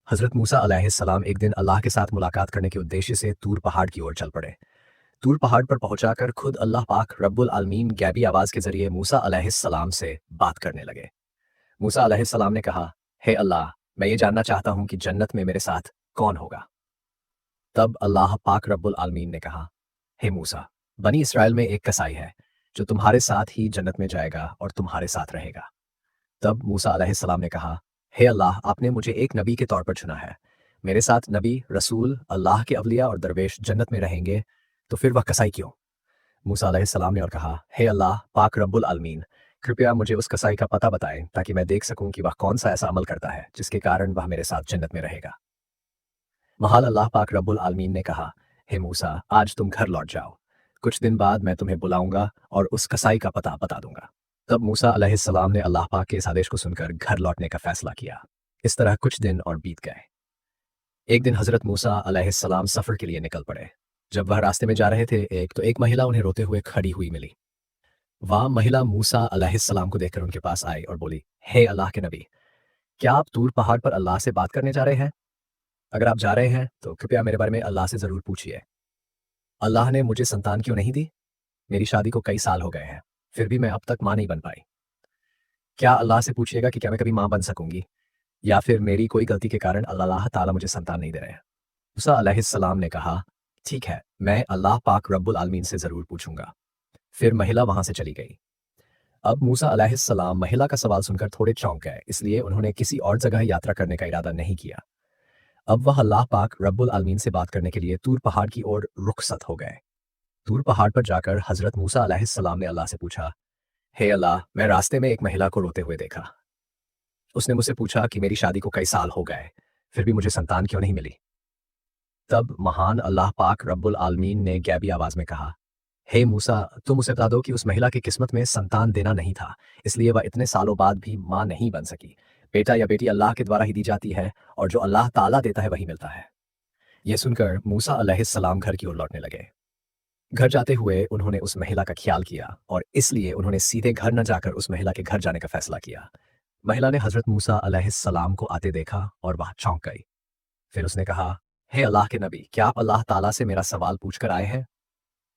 हज़रत मूसा अलैहिस्सलाम एक दिन अल्लाह के साथ मुलाकात करने के उद्देश्य से तूर पहाड़ की ओर चल पड़े। तूर पहाड़ पर पहुंचाकर खुद अल्लाह पाक रब्बुल आलमीन गैबी आवाज़ के ज़रिए मूसा अलैहिस्सलाम से बात करने लगे। मूसा अलैहिस्सलाम ने कहा, हे अल्लाह, मैं ये जानना चाहता हूँ कि जन्नत में मेरे साथ कौन होगा? तब अल्लाह पाक रब्बुल आलमीन ने कहा, हे मूसा, बनी इसराइल में एक कसाई है, जो तुम्हारे साथ ही जन्नत में जाएगा और तुम्हारे साथ रहेगा। तब मूसा अलैहिस्सलाम ने कहा, हे अल्लाह, आपने मुझे एक नबी के तौर पर चुना है। मेरे साथ नबी, रसूल, अल्लाह के अवलिया और दरवेश जन्नत में रहेंगे, तो फिर वह कसाई क्यों? मूसा अलैहिस्सलाम ने और कहा, हे अल्लाह पाक रब्बुल आलमीन, कृपया मुझे उस कसाई का पता बताएं ताकि मैं देख सकूं कि वह कौन सा ऐसा अमल करता है जिसके कारण वह मेरे साथ जन्नत में रहेगा। महाल अल्लाह पाक रब्बुल आलमीन ने कहा, हे मूसा, आज तुम घर लौट जाओ। कुछ दिन बाद मैं तुम्हें बुलाऊंगा और उस कसाई का पता बता दूंगा। तब मूसा अलैहिस्सलाम ने अल्लाह पाक के इस आदेश को सुनकर घर लौटने का फैसला किया। इस तरह कुछ दिन और बीत गए। एक दिन हजरत मूसा अलैहिस्सलाम सफर के लिए निकल पड़े। जब वह रास्ते में जा रहे थे, एक महिला उन्हें रोते हुए खड़ी हुई मिली। वह महिला मूसा अलैहिस्सलाम को देखकर उनके पास आई और बोली, हे अल्लाह के नबी, क्या आप तूर पहाड़ पर अल्लाह से बात करने जा रहे हैं? अगर आप जा रहे हैं तो कृपया मेरे बारे में अल्लाह से जरूर पूछिए। अल्लाह ने मुझे संतान क्यों नहीं दी? मेरी शादी को कई साल हो गए हैं, फिर भी मैं अब तक मां नहीं बन पाई। क्या अल्लाह से पूछिएगा कि क्या मैं कभी मां बन सकूंगी, या फिर मेरी कोई गलती के कारण अल्लाह ताला मुझे संतान नहीं दे रहे हैं? मूसा अलैहिस्सलाम ने कहा, ठीक है, मैं अल्लाह पाक रब्बुल आलमीन से जरूर पूछूंगा। फिर महिला वहां से चली गई। अब मूसा अलैहिस्सलाम महिला का सवाल सुनकर थोड़े चौंक गए, इसलिए उन्होंने किसी और जगह यात्रा करने का इरादा नहीं किया। अब वह अल्लाह पाक रब्बुल आलमीन से बात करने के लिए तूर पहाड़ की ओर रुखसत हो गए। तूर पहाड़ पर जाकर हजरत मूसा अलैहिस्सलाम ने अल्लाह से पूछा, हे अल्लाह, मैं रास्ते में एक महिला को रोते हुए देखा। उसने मुझसे पूछा कि मेरी शादी को कई साल हो गए, फिर भी मुझे संतान क्यों नहीं मिली? तब महान अल्लाह पाक रब्बुल आलमीन ने गैबी आवाज में कहा, हे मूसा, तुम उसे बता दो कि उस महिला की किस्मत में संतान देना नहीं था, इसलिए वह इतने सालों बाद भी मां नहीं बन सकी। बेटा या बेटी अल्लाह के द्वारा ही दी जाती है, और जो अल्लाह ताला देता है वही मिलता है। यह सुनकर मूसा अलैहिस्सलाम घर की ओर लौटने लगे। घर जाते हुए उन्होंने उस महिला का ख्याल किया और इसलिए उन्होंने सीधे घर न जाकर उस महिला के घर जाने का फैसला किया। महिला ने हजरत मूसा अलैहिस्सलाम को आते देखा और वह चौंक गई। फिर उसने कहा, हे अल्लाह के नबी, क्या आप अल्लाह ताला से मेरा सवाल पूछकर आए हैं?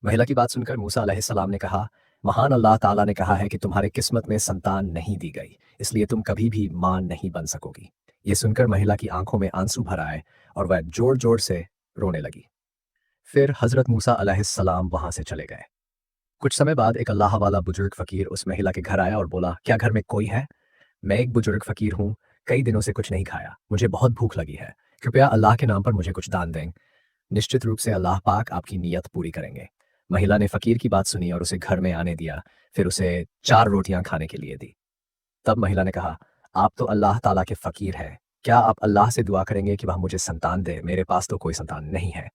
महिला की बात सुनकर मूसा अलैहिस्सलाम ने कहा, महान अल्लाह ताला ने कहा है कि तुम्हारे किस्मत में संतान नहीं दी गई, इसलिए तुम कभी भी मां नहीं बन सकोगी। ये सुनकर महिला की आंखों में आंसू भर आए और वह जोर जोर से रोने लगी। फिर हजरत मूसा अलैहिस्सलाम वहां से चले गए। कुछ समय बाद एक अल्लाह वाला बुजुर्ग फकीर उस महिला के घर आया और बोला, क्या घर में कोई है? मैं एक बुजुर्ग फकीर हूँ, कई दिनों से कुछ नहीं खाया, मुझे बहुत भूख लगी है, कृपया अल्लाह के नाम पर मुझे कुछ दान दें। निश्चित रूप से अल्लाह पाक आपकी नीयत पूरी करेंगे। महिला ने फकीर की बात सुनी और उसे घर में आने दिया, फिर उसे 4 रोटियां खाने के लिए दी। तब महिला ने कहा, आप तो अल्लाह ताला के फकीर हैं, क्या आप अल्लाह से दुआ करेंगे कि वह मुझे संतान दे? मेरे पास तो कोई संतान नहीं है।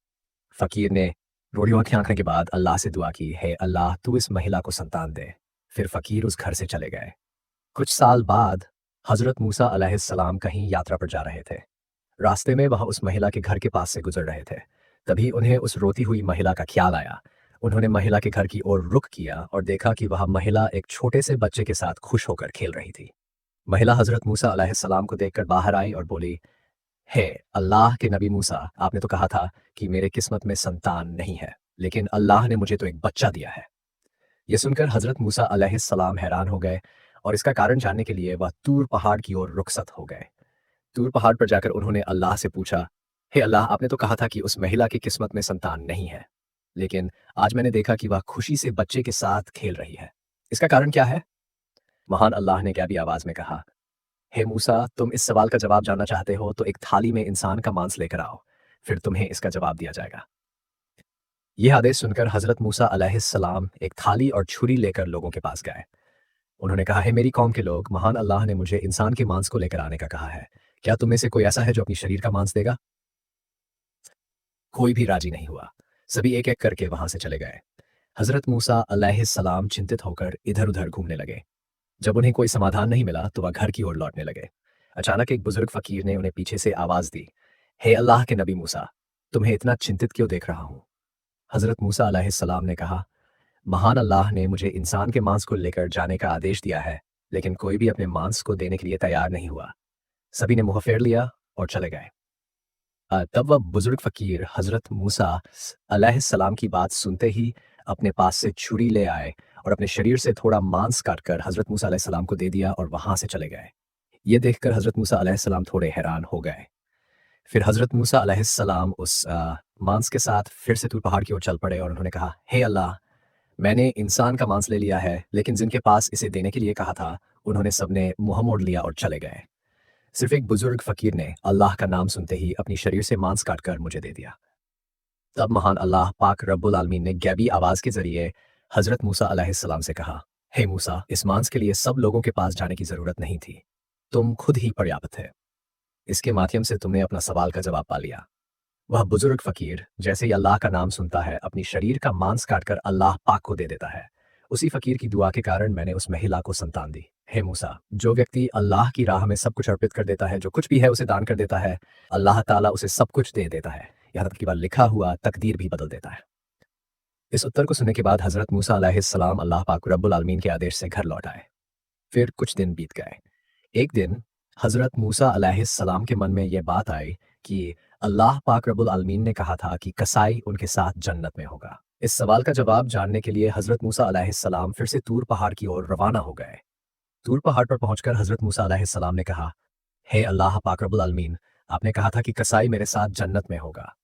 फकीर ने रोटियों खिलाने के बाद अल्लाह से दुआ की, हे अल्लाह, तू इस महिला को संतान दे। फिर फकीर उस घर से चले गए। कुछ साल बाद हजरत मूसा अलैहिस्सलाम कहीं यात्रा पर जा रहे थे। रास्ते में वह उस महिला के घर के पास से गुजर रहे थे। तभी उन्हें उस रोती हुई महिला का ख्याल आया। उन्होंने महिला के घर की ओर रुख किया और देखा कि वह महिला एक छोटे से बच्चे के साथ खुश होकर खेल रही थी। महिला हजरत मूसा अलैहिस्सलाम को देखकर बाहर आई और बोली, हे अल्लाह के नबी मूसा, आपने तो कहा था कि मेरे किस्मत में संतान नहीं है, लेकिन अल्लाह ने मुझे तो एक बच्चा दिया है। यह सुनकर हजरत मूसा अलैहिस्सलाम हैरान हो गए और इसका कारण जानने के लिए वह तूर पहाड़ की ओर रुखसत हो गए। तूर पहाड़ पर जाकर उन्होंने अल्लाह से पूछा, हे अल्लाह, आपने तो कहा था कि उस महिला की किस्मत में संतान नहीं है, लेकिन आज मैंने देखा कि वह खुशी से बच्चे के साथ खेल रही है। इसका कारण क्या है? महान अल्लाह ने गैबी आवाज में कहा, हे मूसा, तुम इस सवाल का जवाब जानना चाहते हो तो एक थाली में इंसान का मांस लेकर आओ, फिर तुम्हें इसका जवाब दिया जाएगा। यह आदेश सुनकर हजरत मूसा अलैहिस्सलाम एक थाली और छुरी लेकर लोगों के पास गए। उन्होंने कहा, है मेरी कौम के लोग, महान अल्लाह ने मुझे इंसान के मांस को लेकर आने का कहा है। क्या तुम में से कोई ऐसा है जो अपनी शरीर का मांस देगा? कोई भी राजी नहीं हुआ। सभी एक एक करके वहां से चले गए। हजरत मूसा अलैहिस्सलाम चिंतित होकर इधर उधर घूमने लगे। जब उन्हें कोई समाधान नहीं मिला तो वह घर की ओर लौटने लगे। अचानक एक बुजुर्ग फकीर ने उन्हें पीछे से आवाज दी, हे अल्लाह के नबी मूसा, तुम्हें इतना चिंतित क्यों देख रहा हूं? हजरत मूसा अलैहिस्सलाम ने कहा, महान अल्लाह ने मुझे इंसान के मांस को लेकर जाने का आदेश दिया है, लेकिन कोई भी अपने मांस को देने के लिए तैयार नहीं हुआ। सभी ने मुंह फेर लिया और चले गए। तब वह बुजुर्ग फकीर हजरत मूसा अलैहिस्सलाम की बात सुनते ही अपने पास से छुरी ले आए और अपने शरीर से थोड़ा मांस काटकर हजरत मूसा अलैहिस्सलाम को दे दिया और वहां से चले गए। ये देखकर हजरत मूसा अलैहिस्सलाम थोड़े हैरान हो गए। फिर हजरत मूसा अलैहिस्सलाम उस मांस के साथ फिर से तूर पहाड़ की ओर चल पड़े और उन्होंने कहा, हे अल्लाह, मैंने इंसान का मांस ले लिया है, लेकिन जिनके पास इसे देने के लिए कहा था उन्होंने सबने मुंह मोड़ लिया और चले गए। सिर्फ एक बुजुर्ग फकीर ने अल्लाह का नाम सुनते ही अपनी शरीर से मांस काटकर मुझे दे दिया। तब महान अल्लाह पाक रब्बुल आलमीन ने गैबी आवाज के जरिए हजरत मूसा अलैहिस्सलाम से कहा, हे मूसा, इस मांस के लिए सब लोगों के पास जाने की जरूरत नहीं थी। तुम खुद ही पर्याप्त थे। इसके माध्यम से तुमने अपना सवाल का जवाब पा लिया। वह बुजुर्ग फकीर जैसे ही अल्लाह का नाम सुनता है अपनी शरीर का मांस काटकर अल्लाह पाक को दे देता है। उसी फकीर की दुआ के कारण मैंने उस महिला को संतान दी। हे मूसा, जो व्यक्ति अल्लाह की राह में सब कुछ अर्पित कर देता है, जो कुछ भी है उसे दान कर देता है, अल्लाह ताला उसे सब कुछ दे देता है। यहाँ तक कि वह लिखा हुआ तकदीर भी बदल देता है। इस उत्तर को सुनने के बाद हजरत मूसा अलैहिस्सलाम अल्लाह पाक रब्बुल आलमीन के आदेश से घर लौट आए। फिर कुछ दिन बीत गए। एक दिन हजरत मूसा अलैहिस्सलाम के मन में यह बात आई कि अल्लाह पाक रब्बुल आलमीन ने कहा था कि कसाई उनके साथ जन्नत में होगा। इस सवाल का जवाब जानने के लिए हजरत मूसा अलैहिस्सलाम फिर से तूर पहाड़ की ओर रवाना हो गए। तूर पहाड़ पर पहुंचकर हजरत मूसा अलैहिस्सलाम ने कहा, हे अल्लाह पाक रब्बुल आलमीन, आपने कहा था कि कसाई मेरे साथ जन्नत में होगा।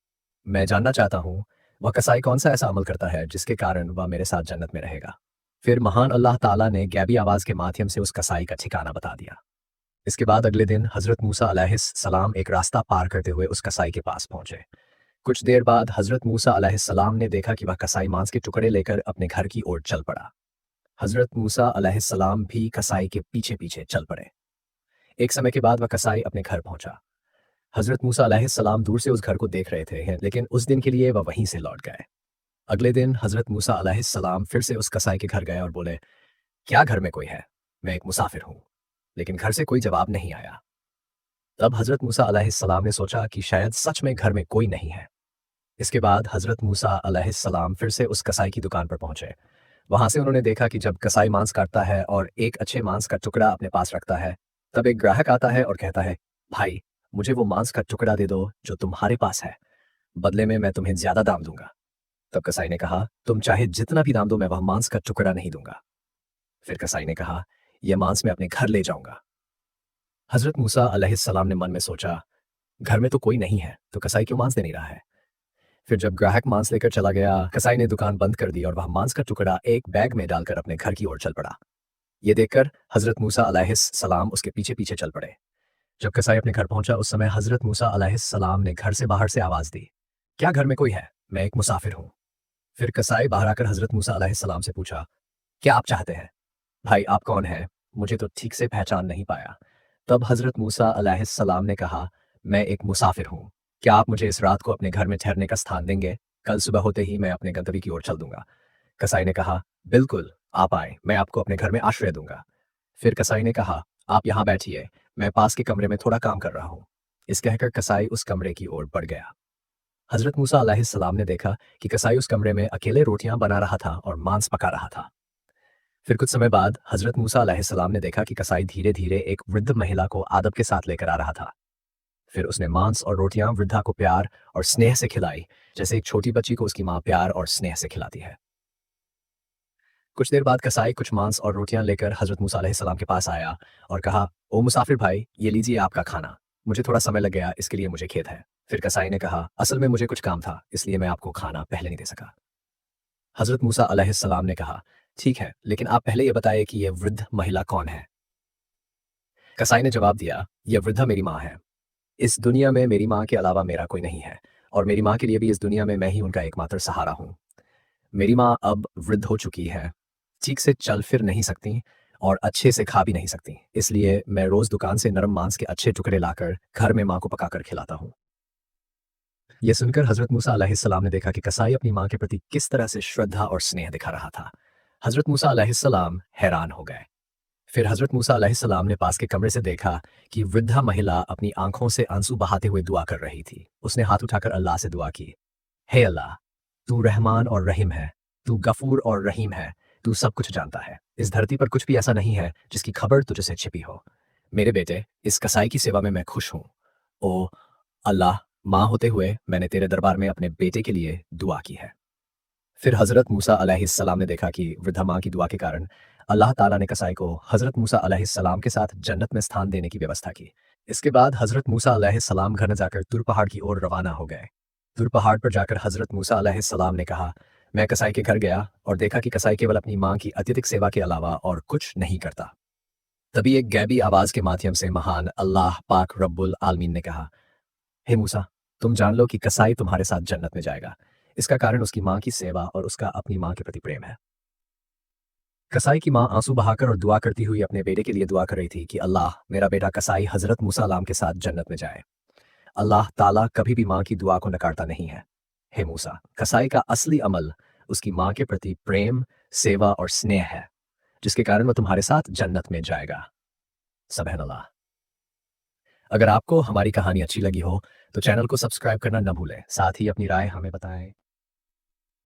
मैं जानना चाहता हूँ वह कसाई कौन सा ऐसा अमल करता है जिसके कारण वह मेरे साथ जन्नत में रहेगा। फिर महान अल्लाह ताला ने गैबी आवाज के माध्यम से उस कसाई का ठिकाना बता दिया। इसके बाद अगले दिन हजरत मूसा अलैहिस्सलाम एक रास्ता पार करते हुए उस कसाई के पास पहुंचे। कुछ देर बाद हजरत मूसा अलैहिस्सलाम ने देखा कि वह कसाई मांस के टुकड़े लेकर अपने घर की ओर चल पड़ा। हजरत मूसा अलैहिस्सलाम भी कसाई के पीछे पीछे चल पड़े। एक समय के बाद वह कसाई अपने घर पहुंचा। हजरत मूसा अलैहिस्सलाम दूर से उस घर को देख रहे थे, लेकिन उस दिन के लिए वह वहीं से लौट गए। अगले दिन हजरत मूसा अलैहिस्सलाम फिर से उस कसाई के घर गए और बोले, क्या घर में कोई है? मैं एक मुसाफिर हूँ। लेकिन घर से कोई जवाब नहीं आया। तब हजरत मूसा अलैहिस्सलाम ने सोचा कि शायद सच में घर में कोई नहीं है। इसके बाद हजरत मूसा अलैहिस्सलाम फिर से उस कसाई की दुकान पर पहुंचे। वहां से उन्होंने देखा कि जब कसाई मांस काटता है और एक अच्छे मांस का टुकड़ा अपने पास रखता है, तब एक ग्राहक आता है और कहता है, भाई, मुझे वो मांस का टुकड़ा दे दो जो तुम्हारे पास है, बदले में मैं तुम्हें ज्यादा दाम दूंगा। तब कसाई ने कहा, तुम चाहे जितना भी दाम दो, मैं वह मांस का टुकड़ा नहीं दूंगा। फिर कसाई ने कहा, यह मांस मैं अपने घर ले जाऊंगा। हजरत मूसा अलैहिस्सलाम ने मन में सोचा, घर में तो कोई नहीं है, तो कसाई क्यों मांस दे नहीं रहा है। फिर जब ग्राहक मांस लेकर चला गया, कसाई ने दुकान बंद कर दी और वह मांस का टुकड़ा एक बैग में डालकर अपने घर की ओर चल पड़ा। ये देखकर हजरत मूसा अलैहिस्सलाम उसके पीछे पीछे चल पड़े। जब कसाई अपने घर पहुंचा, उस समय हजरत मूसा अलैहिस्सलाम ने घर से बाहर से आवाज दी, क्या घर में कोई है? मैं एक मुसाफिर हूँ। फिर कसाई बाहर आकर हजरत मूसा अलैहिस्सलाम से पूछा, क्या आप चाहते हैं? भाई, आप कौन हैं? मुझे तो ठीक से पहचान नहीं पाया। तब हजरत मूसा अलैहिस्सलाम ने कहा, मैं एक मुसाफिर हूँ। क्या आप मुझे इस रात को अपने घर में ठहरने का स्थान देंगे? कल सुबह होते ही मैं अपने गंतव्य की ओर चल दूंगा। कसाई ने कहा, बिल्कुल, आप आए, मैं आपको अपने घर में आश्रय दूंगा। फिर कसाई ने कहा, आप यहाँ बैठिए, मैं पास के कमरे में थोड़ा काम कर रहा हूँ। इस कहकर कसाई उस कमरे की ओर बढ़ गया। हजरत मूसा अलैहिस्सलाम ने देखा कि कसाई उस कमरे में अकेले रोटियां बना रहा था और मांस पका रहा था। फिर कुछ समय बाद हजरत मूसा अलैहिस्सलाम ने देखा कि कसाई धीरे धीरे एक वृद्ध महिला को आदब के साथ लेकर आ रहा था। फिर उसने मांस और रोटियां वृद्धा को प्यार और स्नेह से खिलाई, जैसे एक छोटी बच्ची को उसकी माँ प्यार और स्नेह से खिलाती है। कुछ देर बाद कसाई कुछ मांस और रोटियां लेकर हजरत मूसा अलैहिस्सलाम के पास आया और कहा, ओ मुसाफिर भाई, ये लीजिए आपका खाना। मुझे थोड़ा समय लग गया, इसके लिए मुझे खेद है। फिर कसाई ने कहा, असल में मुझे कुछ काम था, इसलिए मैं आपको खाना पहले नहीं दे सका। हजरत मूसा अलैहिस्सलाम ने कहा, ठीक है, लेकिन आप पहले ये बताइए कि यह वृद्ध महिला कौन है। कसाई ने जवाब दिया, यह वृद्धा मेरी माँ है। इस दुनिया में मेरी माँ के अलावा मेरा कोई नहीं है, और मेरी माँ के लिए भी इस दुनिया में मैं ही उनका एकमात्र सहारा हूँ। मेरी माँ अब वृद्ध हो चुकी है, ठीक से चल फिर नहीं सकती और अच्छे से खा भी नहीं सकती, इसलिए मैं रोज दुकान से नरम मांस के अच्छे टुकड़े लाकर घर में माँ को पकाकर खिलाता हूँ। यह सुनकर हजरत मूसा अलैहिस्सलाम ने देखा कि कसाई अपनी माँ के प्रति किस तरह से श्रद्धा और स्नेह दिखा रहा था। हजरत मूसा अलैहिस्सलाम हैरान हो गए। फिर हजरत मूसा अलैहिस्सलाम ने पास के कमरे से देखा कि वृद्धा महिला अपनी आंखों से आंसू बहाते हुए दुआ कर रही थी। उसने हाथ उठाकर अल्लाह से दुआ की, हे अल्लाह, तू रहमान और रहीम है, तू गफूर और रहीम है, तू सब कुछ जानता है। इस धरती पर कुछ भी ऐसा नहीं है जिसकी खबर तुझसे छिपी हो। मेरे बेटे इस कसाई की सेवा में मैं खुश हूँ। ओ अल्लाह, माँ होते हुए मैंने तेरे दरबार में अपने बेटे के लिए दुआ की है। फिर हज़रत मूसा अलैहिस्सलाम ने देखा कि वृद्धा माँ की दुआ के कारण अल्लाह ताला ने कसाई को हज़रत मूसा अलैहिस्सलाम के साथ जन्नत में स्थान देने की व्यवस्था की। इसके बाद हज़रत मूसा अलैहिस्सलाम घर न जाकर तुर पहाड़ की ओर रवाना हो गए। तुर पहाड़ पर जाकर हज़रत मूसा अलैहिस्सलाम ने कहा, मैं कसाई के घर गया और देखा कि कसाई केवल अपनी माँ की अत्यधिक सेवा के अलावा और कुछ नहीं करता। तभी एक गैबी आवाज़ के माध्यम से महान अल्लाह पाक रब्बुल आलमीन ने कहा, हे मूसा, तुम जान लो कि कसाई तुम्हारे साथ जन्नत में जाएगा। इसका कारण उसकी माँ की सेवा और उसका अपनी माँ के प्रति प्रेम है। कसाई की माँ आंसू बहाकर और दुआ करती हुई अपने बेटे के लिए दुआ कर रही थी कि अल्लाह, मेरा बेटा कसाई हज़रत मूसा अलैहिस्सलाम के साथ जन्नत में जाए। अल्लाह ताला कभी भी माँ की दुआ को नकारता नहीं है। हे मूसा, कसाई का असली अमल उसकी माँ के प्रति प्रेम, सेवा और स्नेह है, जिसके कारण वो तुम्हारे साथ जन्नत में जाएगा। सुबहान अल्लाह। अगर आपको हमारी कहानी अच्छी लगी हो, तो चैनल को सब्सक्राइब करना न भूलें। साथ ही अपनी राय हमें बताएं।